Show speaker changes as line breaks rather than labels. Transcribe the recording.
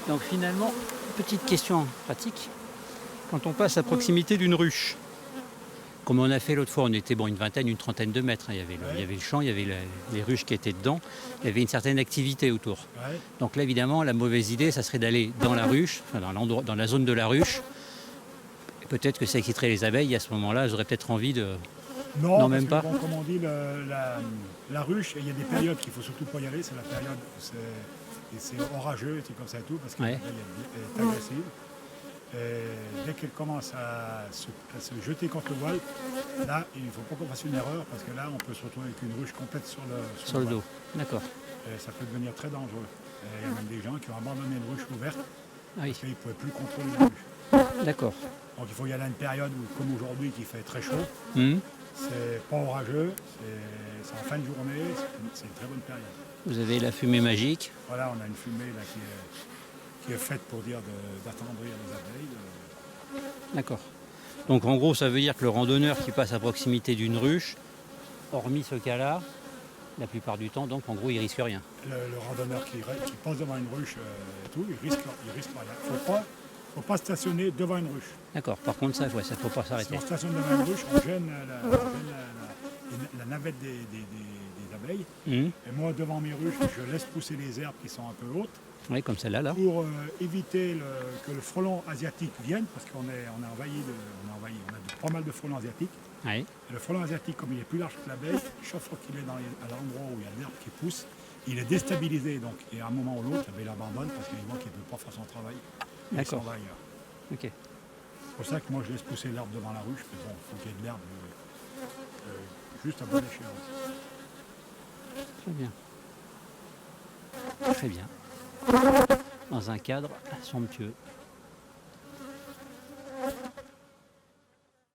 Donc finalement, petite question pratique. Quand on passe à proximité d'une ruche, comme on a fait l'autre fois, on était une vingtaine, une trentaine de mètres. Hein. Il y avait le champ, il y avait les ruches qui étaient dedans. Il y avait une certaine activité autour.
Ouais.
Donc là, évidemment, la mauvaise idée, ça serait d'aller dans la ruche, enfin, dans la zone de la ruche. Peut-être que ça exciterait les abeilles. À ce moment-là, j'aurais peut-être envie de...
Non,
Non,
parce
même
que,
pas.
bon, comme on dit, la ruche, il y a des périodes qu'il faut surtout pas y aller. C'est la période où c'est orageux, c'est comme ça et tout, parce qu'elle
Ouais.
est agressive. Et dès qu'elle commence à se jeter contre le voile, là, il ne faut pas qu'on fasse une erreur, parce que là, on peut se retrouver avec une ruche complète sur
Sur le
voile.
dos. D'accord.
Et ça peut devenir très dangereux. Et il y a même des gens qui ont abandonné une ruche ouverte
Ah oui,
parce qu'ils ne pouvaient plus contrôler la ruche.
d'accord.
Donc il faut y aller à une période où, comme aujourd'hui, qui fait très chaud.
Hum.
C'est pas orageux, c'est en fin de journée, c'est une très bonne période.
Vous avez la fumée magique.
Voilà, on a une fumée là, qui est faite pour dire d'attendrir les abeilles.
D'accord. Donc en gros, ça veut dire que le randonneur qui passe à proximité d'une ruche, hormis ce cas-là, la plupart du temps, donc en gros, il risque rien.
Le randonneur qui passe devant une ruche et tout, il risque rien. Faut pas stationner devant une ruche.
D'accord. Par contre, ça, ouais, ça faut pas
Si
s'arrêter.
on stationne devant une ruche, on gêne la navette des abeilles.
Hum.
Et moi, devant mes ruches, je laisse pousser les herbes qui sont un peu hautes
Oui, comme celle-là, là.
pour éviter que le frelon asiatique vienne, parce qu'on est envahi, on a pas mal de frelons asiatiques.
Oui.
Et le frelon asiatique, comme il est plus large que l'abeille, chaque fois qu'il est à l'endroit où il y a de l'herbe qui pousse, il est déstabilisé. Donc, et à un moment ou l'autre, l'abeille l'abandonne parce qu'il voit qu'il ne peut pas faire son travail. Il s'en
D'accord.
va ailleurs.
Ok.
C'est pour ça que moi, je laisse pousser l'herbe devant la ruche. Mais bon, il faut qu'il y ait de l'herbe juste à bonne échéance.
Très bien. Très bien. Dans un cadre somptueux.